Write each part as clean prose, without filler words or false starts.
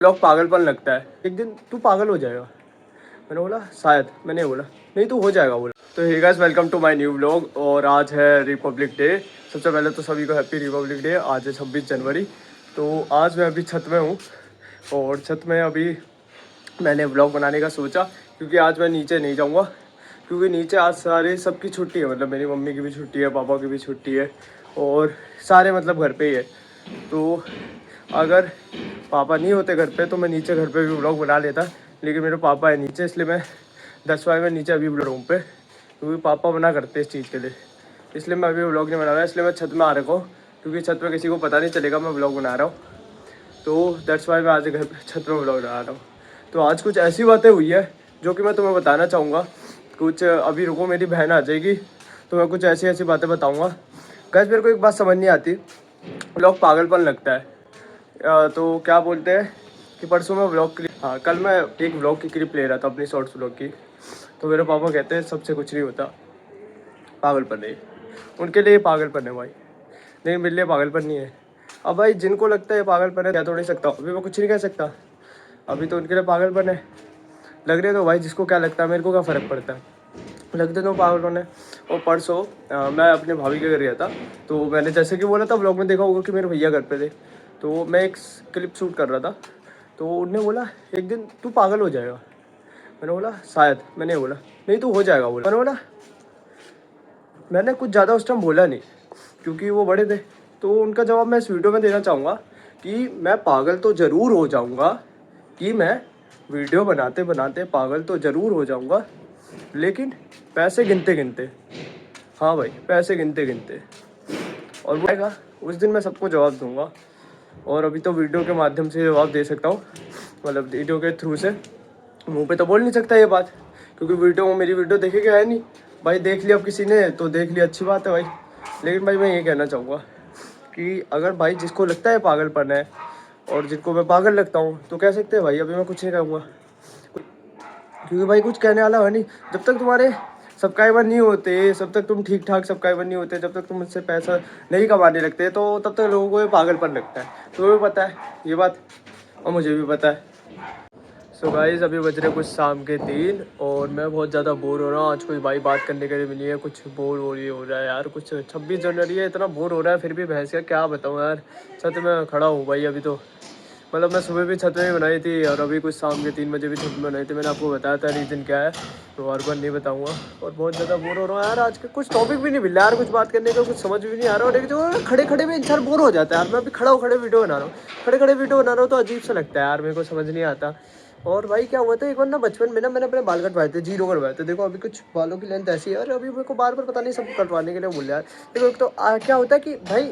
लोग पागलपन लगता है, एक दिन तू पागल हो जाएगा। मैंने बोला शायद, मैंने बोला नहीं तू हो जाएगा बोला। तो hey guys, welcome to my new vlog. और आज है रिपब्लिक डे। सबसे पहले तो सभी को हैप्पी रिपब्लिक डे। आज है 26 जनवरी। तो आज मैं अभी छत में हूँ और छत में अभी मैंने व्लॉग बनाने का सोचा, क्योंकि आज मैं नीचे नहीं जाऊँगा, क्योंकि नीचे आज सारे सबकी छुट्टी है। मतलब मेरी मम्मी की भी छुट्टी है, पापा की भी छुट्टी है और सारे मतलब घर पे ही है। तो अगर पापा नहीं होते घर पे तो मैं नीचे घर पे भी व्लॉग बना लेता, लेकिन मेरे पापा है नीचे, इसलिए मैं दैट्स वाई मैं नीचे अभी रूम पे, क्योंकि पापा मना करते इस चीज़ के लिए, इसलिए मैं अभी व्लॉग नहीं बना रहा। इसलिए मैं छत में आ रखा हूँ, क्योंकि छत में किसी को पता नहीं चलेगा मैं व्लॉग बना रहा हूँ। तो दैट्स वाई मैं आज घर पे छत में व्लॉग बना रहा हूँ। तो आज कुछ ऐसी बातें हुई है जो कि मैं तुम्हें बताना चाहूँगा। कुछ अभी रुको, मेरी बहन आ जाएगी तो मैं कुछ ऐसी ऐसी बातें बताऊँगा। गाइस, मेरे को एक बात समझ नहीं आती, व्लॉग पागलपन लगता है। तो क्या बोलते हैं कि परसों मैं व्लॉग क्लिप, हाँ कल मैं एक व्लॉग की क्लिप ले रहा था अपनी शॉर्ट्स व्लॉग की। तो मेरे पापा कहते हैं सबसे कुछ नहीं होता, पागलपन है। उनके लिए पागलपन है भाई, लेकिन मेरे लिए पागलपन नहीं है। अब भाई जिनको लगता है पागलपन है, क्या तो नहीं सकता, अभी मैं कुछ नहीं कह सकता। अभी तो उनके लिए पागलपन है। लग रहे तो भाई जिसको क्या लगता है, मेरे को क्या फ़र्क पड़ता है, लगते तो पागलपन है। और परसों मैं अपने भाभी के घर गया था। तो मैंने जैसे कि बोला था व्लॉग में, देखा होगा कि मेरे भैया घर पे थे। तो मैं एक क्लिप शूट कर रहा था, तो उनने बोला एक दिन तू पागल हो जाएगा। मैंने बोला शायद, मैंने बोला नहीं तू हो जाएगा बोला। मैंने बोला, मैंने कुछ ज़्यादा उस टाइम बोला नहीं, क्योंकि वो बड़े थे। तो उनका जवाब मैं इस वीडियो में देना चाहूँगा कि मैं पागल तो ज़रूर हो जाऊँगा, कि मैं वीडियो बनाते बनाते पागल तो ज़रूर हो जाऊँगा, लेकिन पैसे गिनते गिनते। हाँ भाई, पैसे गिनते गिनते। और वो आएगा उस दिन, मैं सबको जवाब दूंगा। और अभी तो वीडियो के माध्यम से जवाब दे सकता हूँ, मतलब वीडियो के थ्रू से। मुंह पे तो बोल नहीं सकता ये बात, क्योंकि मेरी वीडियो देखेगा है नहीं भाई। देख लिया अब किसी ने तो देख लिया, अच्छी बात है भाई। लेकिन भाई मैं ये कहना चाहूँगा कि अगर भाई जिसको लगता है पागलपन है और जिनको मैं पागल लगता हूँ तो कह सकते हैं भाई, अभी मैं कुछ नहीं कहूँगा, क्योंकि भाई कुछ कहने वाला है नहीं। जब तक तुम्हारे सब्सक्राइबर नहीं होते, जब तक तुम ठीक ठाक सब्सक्राइबर नहीं होते, जब तक तुम मुझसे पैसा नहीं कमाने लगते, तो तब तक लोगों को ये पागलपन लगता है। तुम्हें भी पता है ये बात और मुझे भी पता है। सो गाइस, अभी बज रहे कुछ शाम के 3 और मैं बहुत ज़्यादा बोर हो रहा हूँ। आज कोई भाई बात करने के लिए मिली है, कुछ बोर हो रहा है यार। कुछ 26 जनवरी है, इतना बोर हो रहा है, फिर भी भैंस का क्या बताऊँ यार। छत में खड़ा हूँ भाई अभी तो, मतलब मैं सुबह भी छत में ही बनाई थी और अभी कुछ शाम के 3 बजे भी छत में बनाई थी। मैंने आपको बताया था रीज़न क्या है, तो और बार नहीं बताऊंगा। और बहुत ज़्यादा बोर हो रहा हूँ यार, आज के कुछ टॉपिक भी नहीं मिल रहा यार, कुछ बात करने का कुछ समझ भी नहीं आ रहा। और एक जो खड़े खड़े में इंसान बोर हो जाता है यार। मैं अभी खड़ा हूँ, खड़े वीडियो बना रहा हूँ, खड़े खड़े वीडियो बना रहा हूँ, तो अजीब सा लगता है यार, मेरे को समझ नहीं आता। और भाई क्या हुआ था एक बार ना, बचपन में ना मैंने अपने बाल कटवाए थे, जीरो करवाए थे। देखो अभी कुछ बालों की लेंथ ऐसी है और अभी मेरे को बार बार पता नहीं सब कटवाने के लिए बोल रहा है। देखो एक तो क्या होता है कि भाई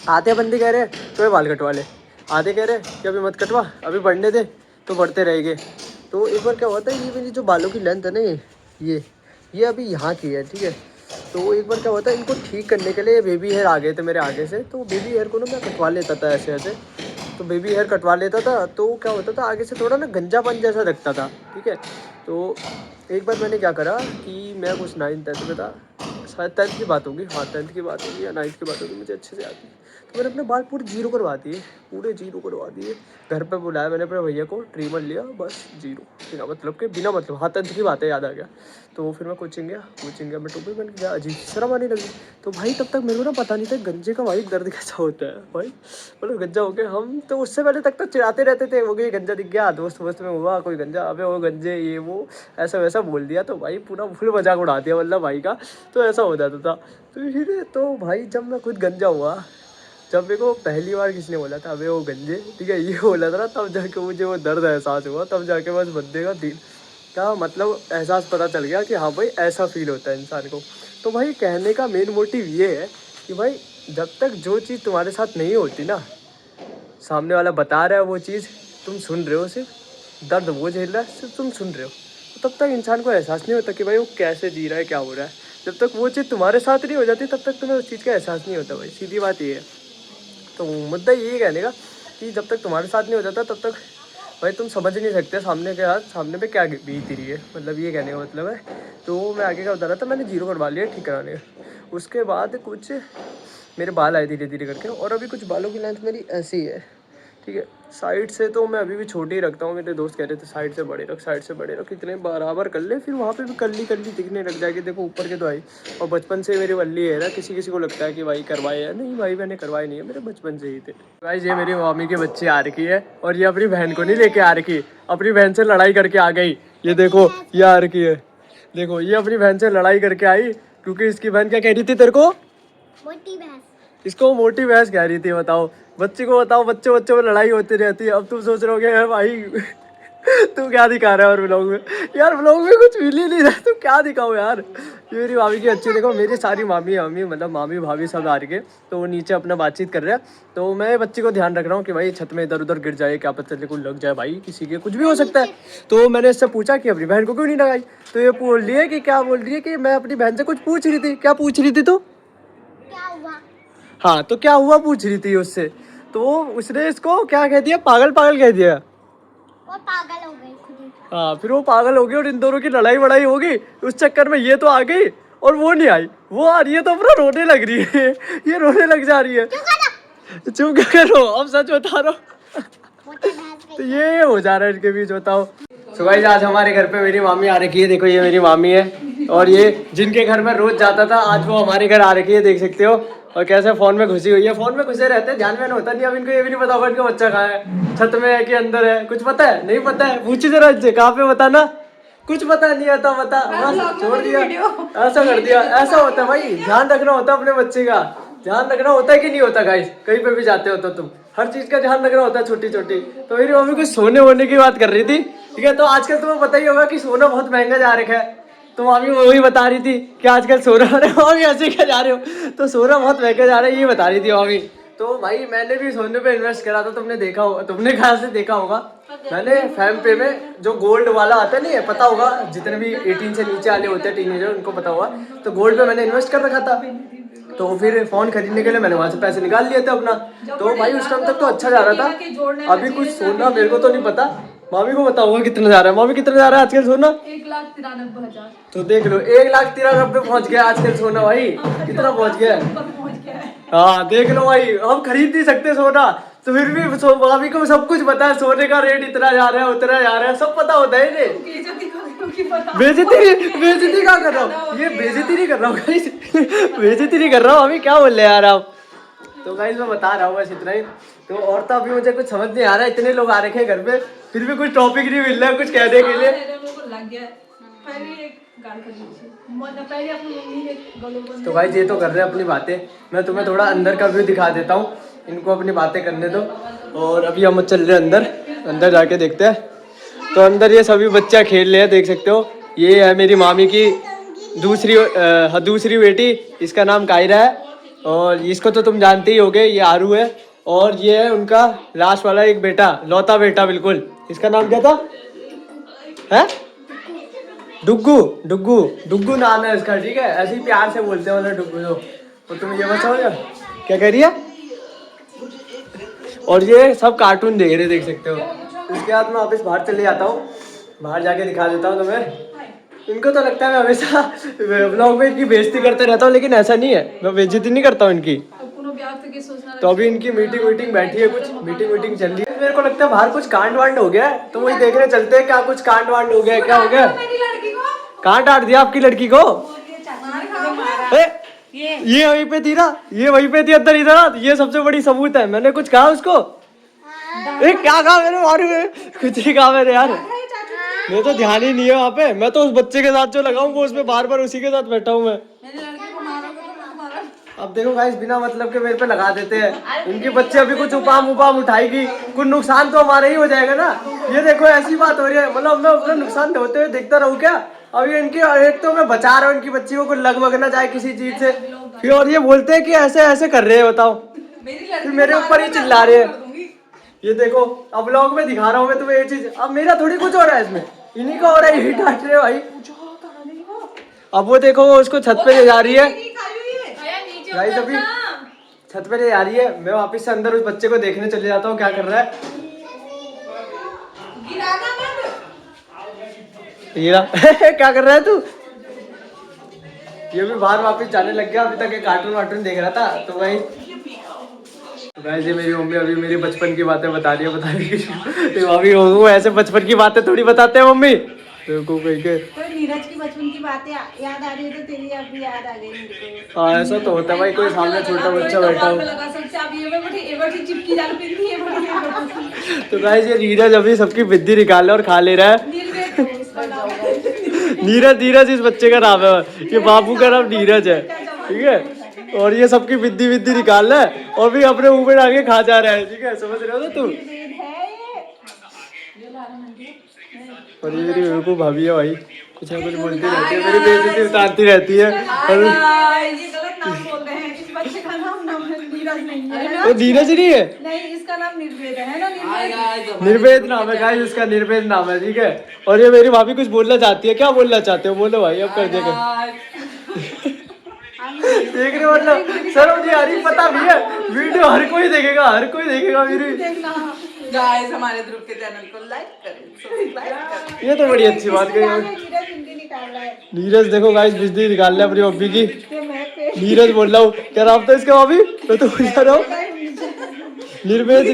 आधे बंदे कह रहे हैं तो ये बाल कटवा ले, आधे कह रहे हैं कि अभी मत कटवा, अभी बढ़ने दे, तो बढ़ते रहेंगे। तो एक बार क्या हुआ था, ये मेरी जो बालों की लेंथ है ना, ये अभी यहाँ की है, ठीक है। तो एक बार क्या हुआ था, इनको ठीक करने के लिए बेबी हेयर आ गए थे मेरे आगे से। तो बेबी हेयर को ना मैं कटवा लेता था ऐसे ऐसे, तो बेबी हेयर कटवा लेता था। तो क्या होता था, आगे से थोड़ा ना गंजापन जैसा लगता था, ठीक है। तो एक बार मैंने क्या करा कि मैं कुछ 9th-10th में था, शायद 10th की बात होगी, हाँ 10th की बात होगी या 9th की बात होगी, मुझे अच्छे से याद नहीं। तो मैंने अपने बाल पूरे जीरो करवा दिए, पूरे जीरो करवा दिए। घर पे बुलाया मैंने अपने भैया को, ट्रिमर लिया, बस जीरो, बिना मतलब के, बिना मतलब, हाँ 10th की बात है, याद आ गया। तो फिर मैं कोचिंग गया मैं, टोपी पहन के गया, अजीब शर्म आने लगी। तो भाई तब तक मेरे को ना पता नहीं था गंजे का भाई दर्द कैसा होता है भाई। मतलब गंजा हो गया हम तो, उससे पहले तक तो चिढ़ाते रहते थे, वो गई गंजा दिख गया, दोस्त वोस्त में हुआ कोई गंजा, अबे वो गंजे ये वो ऐसा वैसा बोल दिया, तो भाई पूरा फुल मजाक उड़ा दिया मतलब भाई का। तो ऐसा हो जाता था। तो फिर तो भाई जब मैं खुद गंजा हुआ, जब मेरे को पहली बार किसी ने बोला था अबे वो गंजे, ठीक है, ये बोला था ना, तब जाके मुझे वो दर्द एहसास हुआ। तब जाके बस बंदे का दिल का मतलब एहसास पता चल गया कि हाँ भाई ऐसा फील होता है इंसान को। तो भाई कहने का मेन मोटिव ये है कि भाई जब तक जो चीज़ तुम्हारे साथ नहीं होती ना, सामने वाला बता रहा है वो चीज़, तुम सुन रहे हो, सिर्फ दर्द वो झेल रहा है, सिर्फ तुम सुन रहे हो, तो तब तक इंसान को एहसास नहीं होता कि भाई वो कैसे जी रहा है, क्या हो रहा है। जब तक वो चीज़ तुम्हारे साथ नहीं हो जाती तब तक तुम्हें उस चीज़ का एहसास नहीं होता भाई, सीधी बात ये है। तो मुद्दा यही कहने का कि जब तक तुम्हारे साथ नहीं हो जाता तब तक भाई तुम समझ नहीं सकते सामने के हाथ सामने पे क्या बीत रही है, मतलब ये कहने का मतलब है। तो मैं आगे क्या बता रहा था, मैंने जीरो करवा लिया ठीक कराने का। उसके बाद कुछ मेरे बाल आए धीरे धीरे करके, और अभी कुछ बालों की लेंथ मेरी ऐसी है, ठीक है। साइड से तो मैं अभी भी छोटी ही रखता हूँ, मेरे दोस्त कह रहे थे साइड से बड़े रख, साइड से बड़े रख, इतने बराबर कर ले, फिर वहाँ पे भी कल्ली कल्ली दिखने लग जाएगी। देखो ऊपर के तो आई, और बचपन से मेरी वल्ली है ना, किसी किसी को लगता है कि भाई करवाए है, नहीं भाई मैंने करवाए नहीं है, मेरे बचपन से ही थे। भाई ये मेरी मामी के बच्ची आ रखी है, और ये अपनी बहन को नहीं लेके आ रखी, अपनी बहन से लड़ाई करके आ गई। ये देखो ये आ रखी है, देखो ये अपनी बहन से लड़ाई करके आई, क्योंकि इसकी बहन क्या कह रही थी तेरे को, मोटी भैंस। इसको मोटी भैंस कह रही थी। बताओ बच्चे को, बताओ बच्चों बच्चों में लड़ाई होती रहती है। अब तुम सोच रहे होगे भाई तू क्या दिखा रहा है और व्लॉग में, यार व्लॉग में कुछ मिल ही नहीं रहा, तू क्या दिखाओ यार। ये मेरी मामी की अच्छी, देखो मेरी सारी मामी मतलब मामी भाभी सब आ रही है, तो वो नीचे अपना बातचीत कर रहे हैं, तो मैं बच्ची को ध्यान रख रहा हूँ कि भाई छत में इधर उधर गिर जाए, क्या पता चले कोई लग जाए, भाई किसी के कुछ भी हो सकता है। तो मैंने इससे पूछा कि अपनी बहन को क्यों नहीं लगाई, तो ये बोल रही है कि क्या बोल रही है कि मैं अपनी बहन से कुछ पूछ रही थी। क्या पूछ रही थी तू? क्या हुआ? हाँ तो क्या हुआ पूछ रही थी उससे, तो उसने इसको क्या कह दिया, पागल पागल कह दिया। वो पागल हो गई खुद ही। हाँ फिर वो पागल हो गई, और इन दोनों की लड़ाई वड़ाई होगी, उस चक्कर में ये तो आ गई और वो नहीं आई, वो आ रही है तो अपना रोने लग रही है ये रोने लग जा रही है। चुप करो, अब सच बता रहा हूँ तो ये हो जा रहा है इनके बीच, बताओ। सो गाइस आज हमारे घर पे मेरी मामी आ रखी है, देखो ये मेरी मामी है, और ये जिनके घर में रोज जाता था आज वो हमारे घर आ रखी है, देख सकते हो। और कैसे फोन में घुसी हुई है, फोन में घुसे रहते हैं, ध्यान में होता नहीं। अब इनको ये भी नहीं पता होगा इनका बच्चा कहाँ है, छत में है कि अंदर है, कुछ पता है नहीं पता है, पूछी जरा इनसे कहाँ पे, बताना कुछ पता नहीं आता, बता बस छोड़ दिया, ऐसा कर दिया। ऐसा होता है भाई, ध्यान रखना होता है अपने बच्चे का, ध्यान रखना होता है कि नहीं होता गाइस, कहीं पे भी जाते हो तो तुम हर चीज का ध्यान रखना होता है, छोटी छोटी। तो मेरी मम्मी कुछ सोने वोने की बात कर रही थी, ठीक है। तो आजकल तुम्हें पता ही होगा कि सोना बहुत महंगा जा रखा है, तो मामी वही बता रही थी कि आजकल सोना, अरे मामी ऐसे क्या जा रहे हो, तो सोना बहुत महंगा जा रहा है ये बता रही थी मामी। तो भाई मैंने भी सोने पे इन्वेस्ट करा था, तुमने देखा होगा, तुमने कहाँ से देखा होगा, मैंने फैम पे में जो गोल्ड वाला आता है, नहीं है पता होगा, जितने भी 18 से नीचे वाले होते हैं टीनेजर उनको पता होगा, तो गोल्ड पे मैंने इन्वेस्ट कर रखा था। तो फिर फोन खरीदने के लिए मैंने वहां से पैसे निकाल लिए थे अपना, तो भाई उस टाइम तक तो अच्छा जा रहा था। अभी कुछ सोना मेरे को तो नहीं पता, मामी को बताऊंगा कितना जा रहा है। मामी कितना जा रहा है आजकल सोना? 1,93,000। तो देख लो 1,93,000 पहुंच गया आजकल सोना, भाई कितना पहुंच गया है। हाँ देख लो भाई, हम खरीद नहीं सकते सोना, तो फिर भी भाभी को सब कुछ पता है, सोने का रेट इतना जा रहा है उतना जा रहा है, सब पता होता है इन्हें। बेइज्जती क्या कर रहा हूँ, ये बेइज्जती नहीं कर रहा हूँ गाइस बेइज्जती नहीं कर रहा हूँ, अभी क्या बोल रहे यार आप। तो गाइस मैं बता रहा हूँ बस इतना ही। तो और तो अभी मुझे कुछ समझ नहीं आ रहा है, इतने लोग आ रखे हैं घर पे, फिर भी कुछ टॉपिक नहीं मिल रहा है कुछ कहने के लिए। तो भाई ये तो कर रहे हैं अपनी बातें, मैं तुम्हें थोड़ा अंदर का व्यू दिखा देता हूँ, इनको अपनी बातें करने दो। और अभी हम चल रहे हैं अंदर, अंदर जाके देखते हैं। तो अंदर ये सभी बच्चा खेल रहे हैं, देख सकते हो। ये है मेरी मामी की दूसरी बेटी, इसका नाम कायरा है, और इसको तो तुम जानते ही होगे, ये आरू है। और ये है उनका लास्ट वाला एक बेटा, लौता बेटा बिल्कुल, इसका नाम क्या था है? डुग्गू। डुग्गू डुग्गू नाम है इसका, ठीक है, ऐसे ही प्यार से बोलते हैं मतलब डुग्गू। तो तुम ये बताओ यार क्या कह रही है। और ये सब कार्टून देख रहे, देख सकते हो। उसके बाद मैं वापस बाहर चले जाता हूँ, बाहर जाके दिखा देता हूँ तुम्हें। इनको तो लगता है मैं हमेशा ब्लॉग में इनकी बेइज्जती करते रहता हूँ, लेकिन ऐसा नहीं है, मैं बेइज्जती नहीं करता हूँ इनकी। तो अभी इनकी मीटिंग बैठी है, कुछ मीटिंग चल रही है। मेरे को लगता है बाहर कुछ कांड वांड हो गया है, तो वही देखने चलते हैं क्या कुछ कांड वांड हो गया है, क्या हो गया। कहाँ डांट दिया आपकी लड़की को? ये वहीं पे थी ना, ये वहीं पे थी अंदर, इधर ये सबसे बड़ी सबूत है। मैंने कुछ कहा उसको? क्या कहा मैंने? मारू कुछ नहीं कहा मैंने यार, मेरे तो ध्यान ही नहीं है वहाँ पे। मैं तो उस बच्चे के साथ जो लगाऊं वो उसमें बार बार उसी के साथ बैठा हूँ मैं। अब देखो गाइस, बिना मतलब के मेरे पे लगा देते हैं। इनके बच्चे अभी कुछ उपाम उठाएगी, कुछ नुकसान तो हमारा ही हो जाएगा ना। ये देखो ऐसी बात हो रही है, मतलब मैं अपना नुकसान होते हुए देखता रहूँ क्या? अभी इनकी एक तो मैं बचा रहा हूँ इनकी बच्ची को, कुछ लगभग ना जाए किसी चीज से, फिर और ये बोलते हैं कि ऐसे ऐसे कर रहे हैं, बताओ फिर मेरे ऊपर ही चिल्ला रहे हैं। ये देखो अब व्लॉग में दिखा रहा हूँ मैं तुम्हें ये चीज, अब मेरा थोड़ी कुछ हो रहा है इसमें, इन्हीं का हो रहा है, यही डांट रहे भाई। अब वो देखो वो उसको छत पे ले जा रही है गाइस, अभी छत पे ले जा रही है। मैं वापस से अंदर उस बच्चे को देखने चले जाता हूँ क्या कर रहा है। क्या कर रहा है तू? ये भी बाहर वापस जाने लग गया, अभी तक ये कार्टून वार्टून देख रहा था, तो वही वैसे मेरी मम्मी अभी मेरी बचपन की बातें बता रही है, तो अभी वो ऐसे बचपन की बातें थोड़ी बताते हैं मम्मी, तो को कहीं के कोई नीरज की बचपन की बातें याद आ रही है तो तेरी अभी याद आ गई मेरे को। हाँ ऐसा तो होता है भाई, कोई सामने छोटा बच्चा बैठा हो। तो गाइस ये नीरज अभी सबकी विद्या निकाल रहा है और खा ले रहा है। नीरज इस बच्चे का नाम है, ये बाबू का नाम नीरज है, ठीक है। और ये सबकी विद्या निकाल रहा है और भी अपने मुंह में डाल के खा जा रहा है, ठीक है, समझ रहे हो ना तुम। और ये मेरी बेवकूफ भाभी है भाई, कुछ ना कुछ बोलती रहती है, मेरी बेइज्जती उतारती रहती है। और ये गलत नाम बोल रहे हैं, इस बच्चे का नाम नीरज नहीं है। वो नीरज नहीं है, नहीं इसका नाम निर्वेद है ना। निर्वेद नाम है गाइस, इसका निर्वेद नाम है, ठीक है। और ये मेरी भाभी कुछ बोलना चाहती है, क्या बोलना चाहते हो बोलो भाई, अब कर देगा। देख रहे हो मतलब सर मुझे यार पता भी है, वीडियो हर कोई देखेगा मेरी। गाइस हमारे ध्रुव के चैनल को लाइक करें, सब्सक्राइब करें। ये तो बड़ी अच्छी बात कही। नीरज हिंदी निकाल रहा है। नीरज देखो गाइस बिजली निकाल रहा है अपनी मम्मी की। तो मैं पे नीरज बोल रहा हूँ, क्या नाम था इसका भाभी, मैं तो भूल जा रहा हूँ। निर्वेद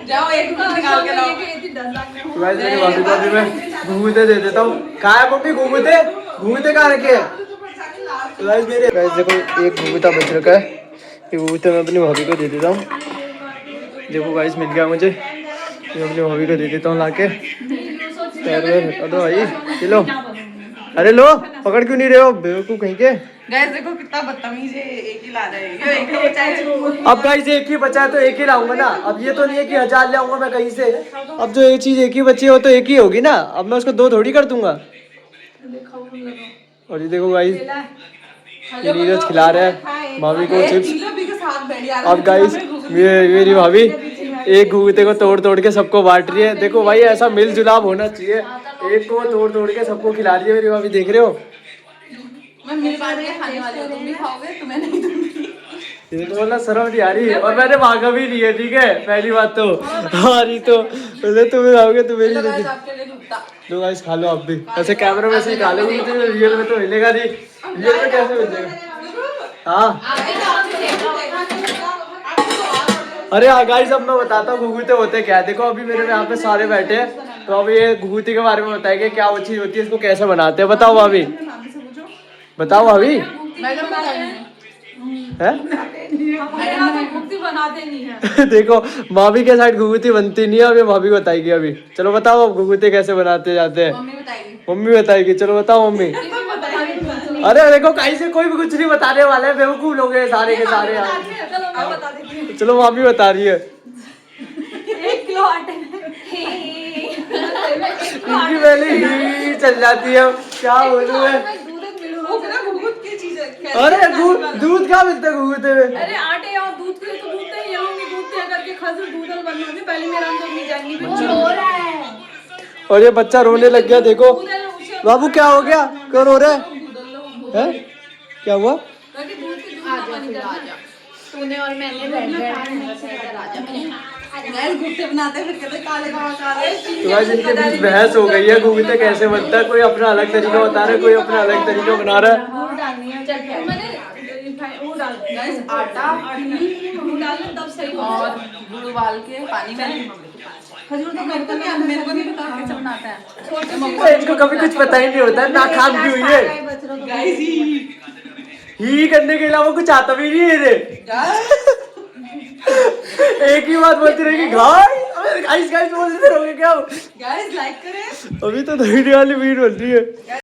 जाओ एक मिनट निकाल के लाओ। तो गाइस मेरी भाभी को अभी मैं घूंघते दे देता हूँ। कहाँ है मम्मी घूंघते कहाँ रखे हैं? तो गाइस मेरे गाइस देखो एक घूंघता बच रखा है, ये घूंघता मैं अपनी भाभी को दे देता हूँ। देखो गाइस मिल गया मुझे, ये अपनी भाभी को दे देता हूँ लाके। भाई ये लो, अरे लो पकड़ क्यों नहीं रहे हो बेवकूफ कहीं के। गाइस देखो कितना बदतमीज है, एक ही ला रहा है, ये एक ही बचा है। अब गाइस एक ही बचा है तो एक ही लाऊंगा ना, अब ये तो नहीं है कि 1000 लाऊंगा मैं कहीं से। अब जो एक चीज एक ही बची हो तो एक ही होगी ना, अब मैं उसको 2 थोड़ी कर दूंगा। और ये देखो गाइस ये नीरज खिला रहा है भाभी को चिप्स। अब गाइस मेरी भाभी एक घूंघते को तोड़ के सबको बांट रही है। देखो भाई ऐसा मिल जुलाव होना चाहिए, एक को तोड़ के सबको खिला रही है मेरी भाभी, देख रहे हो। मैं मिल बांट के खाने वाली हूं, तुम भी खाओगे, तुम्हें नहीं दूंगी। ये तो बोला शर्म नहीं आ रही है, और मैंने मांगा भी नहीं है, ठीक है, पहली बात तो। हाँ नहीं तो तुम्हें आओगे तो मेरी गाइस आपके लिए घुटता। तो गाइस खा लो आप भी, ऐसे कैमरा में से ही खा लो, रियल में तो मिलेगा नहीं, रियल में कैसे मिलेगा। हाँ अरे हाँ गाइस अब मैं बताता हूँ घुघुते होते क्या है। देखो अभी मेरे यहाँ पे सारे बैठे हैं, तो अभी ये घुघुती के बारे में बताएंगे क्या वो चीज होती है, इसको कैसे बनाते हैं। बताओ भाभी, बताओ भाभी है। बनाते नहीं है। देखो भाभी के साइड घुघुती बनती नहीं है, अभी भाभी बताएगी अभी। चलो बताओ अब घुघुते कैसे बनाते जाते हैं। मम्मी बताएगी, चलो बताओ मम्मी। अरे देखो कहीं से कोई भी कुछ नहीं बताने वाला है, बेवकूफ लोग हैं सारे के सारे यार। चलो मम्मी बता रही है। 1 किलो आटे इनकी पहले ही चल जाती है, क्या बोलूं मैं। अरे दूध क्या मिलता है घुघुते में? अरे आटे और दूध के तो दूध ही दूध करके खजूर दूधल बनना भी पहले मेरा अंदर नहीं जाएंगी। रो रहा है और ये बच्चा रोने लग गया, देखो बाबू क्या हो गया, क्यों रो रहा है? क्या हुआ? तूने और मैंने घुटते बनाते फिर कहते काले काले। तो आज इनके बीच बहस हो गई है, घुघुते कैसे बनता है। कोई अपना अलग तरीका बता रहा है, कोई अपना अलग तरीका बना रहा है। आटा तब सही और गुड़ उबाल के पानी में। खजूर तो मेरे को नहीं पता कैसे बनाता है। इनको कभी कुछ पता ही नहीं होता है, नाकाम की हुई है। गाइस ही करने के अलावा कुछ आता भी नहीं है इन्हें। एक ही बात बोलती रहेगी गाइस बोलते रहोगे क्या? गाइस लाइक करें। अभी तो दही वाली वीडियो बोल रही है।